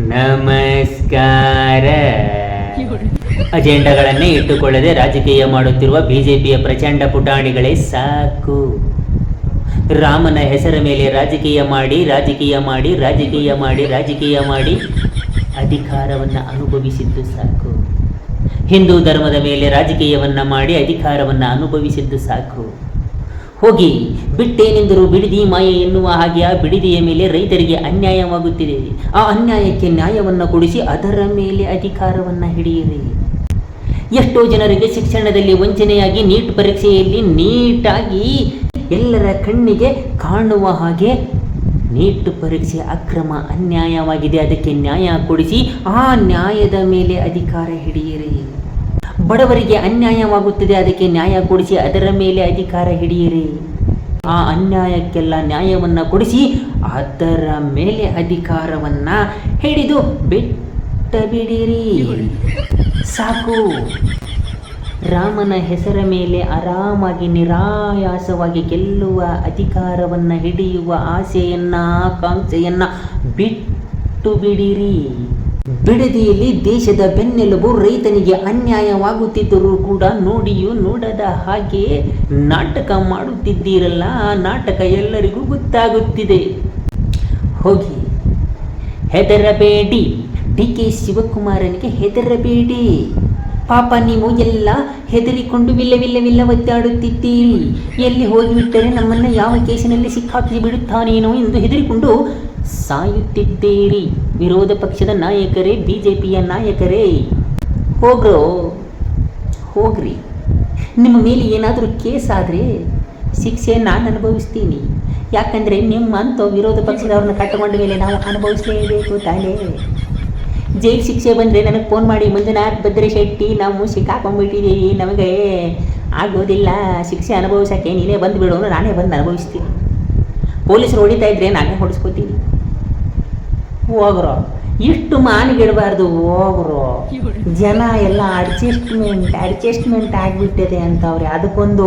ನಮಸ್ಕಾರ. ಅಜೆಂಡಾಗಳನ್ನೇ ಇಟ್ಟುಕೊಳ್ಳದೆ ರಾಜಕೀಯ ಮಾಡುತ್ತಿರುವ ಬಿಜೆಪಿಯ ಪ್ರಚಂಡ ಪುಟಾಣಿಗಳೇ ಸಾಕು. ರಾಮನ ಹೆಸರ ಮೇಲೆ ರಾಜಕೀಯ ಮಾಡಿ ಅಧಿಕಾರವನ್ನು ಅನುಭವಿಸಿದ್ದು ಸಾಕು. ಹಿಂದೂ ಧರ್ಮದ ಮೇಲೆ ರಾಜಕೀಯವನ್ನು ಮಾಡಿ ಅಧಿಕಾರವನ್ನು ಅನುಭವಿಸಿದ್ದು ಸಾಕು. ಹೋಗಿ ಬಿಟ್ಟೇನೆಂದರೂ ಬಿಡದಿ ಮಾಯೆ ಎನ್ನುವ ಹಾಗೆ ಆ ಬಿಡದಿಯ ಮೇಲೆ ರೈತರಿಗೆ ಅನ್ಯಾಯವಾಗುತ್ತಿದೆ. ಆ ಅನ್ಯಾಯಕ್ಕೆ ನ್ಯಾಯವನ್ನು ಕೊಡಿಸಿ ಅದರ ಮೇಲೆ ಅಧಿಕಾರವನ್ನು ಹಿಡಿಯಿರಿ. ಎಷ್ಟೋ ಜನರಿಗೆ ಶಿಕ್ಷಣದಲ್ಲಿ ವಂಚನೆಯಾಗಿ ನೀಟ್ ಪರೀಕ್ಷೆಯಲ್ಲಿ ನೀಟಾಗಿ ಎಲ್ಲರ ಕಣ್ಣಿಗೆ ಕಾಣುವ ಹಾಗೆ ನೀಟ್ ಪರೀಕ್ಷೆ ಅಕ್ರಮ ಅನ್ಯಾಯವಾಗಿದೆ. ಅದಕ್ಕೆ ನ್ಯಾಯ ಕೊಡಿಸಿ ಆ ನ್ಯಾಯದ ಮೇಲೆ ಅಧಿಕಾರ ಹಿಡಿಯಿರಿ. ಬಡವರಿಗೆ ಅನ್ಯಾಯವಾಗುತ್ತದೆ, ಅದಕ್ಕೆ ನ್ಯಾಯ ಕೊಡಿಸಿ ಅದರ ಮೇಲೆ ಅಧಿಕಾರ ಹಿಡಿಯಿರಿ. ಆ ಅನ್ಯಾಯಕ್ಕೆಲ್ಲ ನ್ಯಾಯವನ್ನು ಕೊಡಿಸಿ ಅದರ ಮೇಲೆ ಅಧಿಕಾರವನ್ನು ಹಿಡಿದು ಬಿಟ್ಟಬಿಡಿರಿ. ಸಾಕು. ರಾಮನ ಹೆಸರ ಮೇಲೆ ಆರಾಮಾಗಿ ನಿರಾಯಾಸವಾಗಿ ಗೆಲ್ಲುವ ಅಧಿಕಾರವನ್ನು ಹಿಡಿಯುವ ಆಸೆಯನ್ನು ಆಕಾಂಕ್ಷೆಯನ್ನು ಬಿಟ್ಟು ಬಿಡಿರಿ. ಬಿಡದಿಯಲ್ಲಿ ದೇಶದ ಬೆನ್ನೆಲುಬು ರೈತನಿಗೆ ಅನ್ಯಾಯವಾಗುತ್ತಿದ್ದರೂ ಕೂಡ ನೋಡಿಯೂ ನೋಡದ ಹಾಗೆ ನಾಟಕ ಮಾಡುತ್ತಿದ್ದೀರಲ್ಲ, ಆ ನಾಟಕ ಎಲ್ಲರಿಗೂ ಗೊತ್ತಾಗುತ್ತಿದೆ. ಹೋಗಿ ಹೆದರಬೇಡಿ. ಡಿ.ಕೆ. ಶಿವಕುಮಾರನಿಗೆ ಹೆದರಬೇಡಿ. ಪಾಪ ನೀವು ಎಲ್ಲ ಹೆದರಿಕೊಂಡು ವಿಲ್ಲ ಒದ್ದಾಡುತ್ತಿದ್ದೀರಿ. ಎಲ್ಲಿ ಹೋಗಿಬಿಟ್ಟರೆ ನಮ್ಮನ್ನು ಯಾವ ಕೇಸಿನಲ್ಲಿ ಸಿಕ್ಕಾಕಿ ಬಿಡುತ್ತಾನೇನೋ ಎಂದು ಹೆದರಿಕೊಂಡು ಸಾಯುತ್ತಿದ್ದೀರಿ. ವಿರೋಧ ಪಕ್ಷದ ನಾಯಕರೇ, ಬಿಜೆಪಿಯ ನಾಯಕರೇ, ಹೋಗ್ರಿ. ನಿಮ್ಮ ಮೇಲೆ ಏನಾದರೂ ಕೇಸ್ ಆದರೆ ಶಿಕ್ಷೆ ನಾನು ಅನುಭವಿಸ್ತೀನಿ. ಯಾಕಂದರೆ ನಿಮ್ಮಂಥ ವಿರೋಧ ಪಕ್ಷದವ್ರನ್ನ ಕಟ್ಟಿಕೊಂಡ ಮೇಲೆ ನಾವು ಅನುಭವಿಸಲೇಬೇಕು ತಾನೇ. ಜೈಲು ಶಿಕ್ಷೆ ಬಂದರೆ ನನಗೆ ಫೋನ್ ಮಾಡಿ, ಮಂಜುನಾಥ್ ಭದ್ರಶೆಟ್ಟಿ ನಾವು ಸಿಕ್ಕಾಕೊಂಡ್ಬಿಟ್ಟಿದ್ದೀವಿ, ನಮಗೆ ಆಗೋದಿಲ್ಲ ಶಿಕ್ಷೆ ಅನುಭವಿಸೋಕ್ಕೆ, ನೀನೇ ಬಂದು ಬಿಡೋನು, ನಾನೇ ಬಂದು ಅನುಭವಿಸ್ತೀನಿ. ಪೊಲೀಸರು ಹೊಡಿತಾ ಇದ್ರೆ ನಾನೇ ಹೊಡಿಸ್ಕೋತೀನಿ. ಹೋಗ್ರೋ, ಇಷ್ಟು ಮಾನಿಗಿಡಬಾರ್ದು. ಹೋಗ್ರೋ, ಜನ ಎಲ್ಲ ಅಡ್ಜಸ್ಟ್ಮೆಂಟ್ ಆಗಿಬಿಟ್ಟಿದೆ ಅಂತವ್ರೆ. ಅದಕ್ಕೊಂದು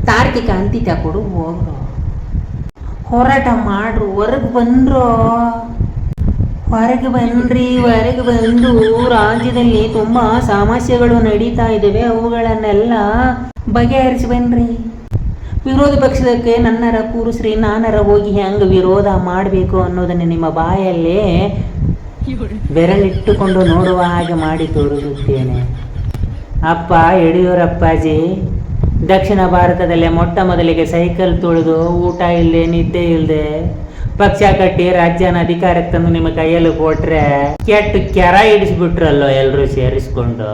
ತಾರ್ಕಿಕ ಅಂತಿತ ಕೊಡು. ಹೋಗ್ರೋ, ಹೋರಾಟ ಮಾಡ್ರು. ಹೊರಗೆ ಬಂದು ರಾಜ್ಯದಲ್ಲಿ ತುಂಬ ಸಮಸ್ಯೆಗಳು ನಡೀತಾ ಇದ್ದಾವೆ, ಅವುಗಳನ್ನೆಲ್ಲ ಬಗೆಹರಿಸಿ ಬನ್ರಿ. ವಿರೋಧ ಪಕ್ಷದಕ್ಕೆ ನನ್ನರ ಕೂರಿಸ್ರಿ, ನಾನರ ಹೋಗಿ ಹೆಂಗೆ ವಿರೋಧ ಮಾಡಬೇಕು ಅನ್ನೋದನ್ನು ನಿಮ್ಮ ಬಾಯಲ್ಲೇ ಬೆರಳಿಟ್ಟುಕೊಂಡು ನೋಡುವ ಹಾಗೆ ಮಾಡಿ ತೋರಿಸುತ್ತೇನೆ. ಅಪ್ಪ ಯಡಿಯೂರಪ್ಪಾಜಿ ದಕ್ಷಿಣ ಭಾರತದಲ್ಲೇ ಮೊಟ್ಟ ಮೊದಲಿಗೆ ಸೈಕಲ್ ತುಳಿದು ಊಟ ಇಲ್ಲದೆ ನಿದ್ದೆ ಇಲ್ಲದೆ ಪಕ್ಷ ಕಟ್ಟಿ ರಾಜ್ಯನ ಅಧಿಕಾರಕ್ಕೆ ತಂದು ನಿಮ್ಮ ಕೈಯಲ್ಲಿ ಕೊಟ್ರೆ ಕೆಟ್ಟ ಕೆರ ಹಿಡಿಸ್ಬಿಟ್ರಲ್ಲೋ ಎಲ್ಲರೂ ಸೇರಿಸ್ಕೊಂಡು.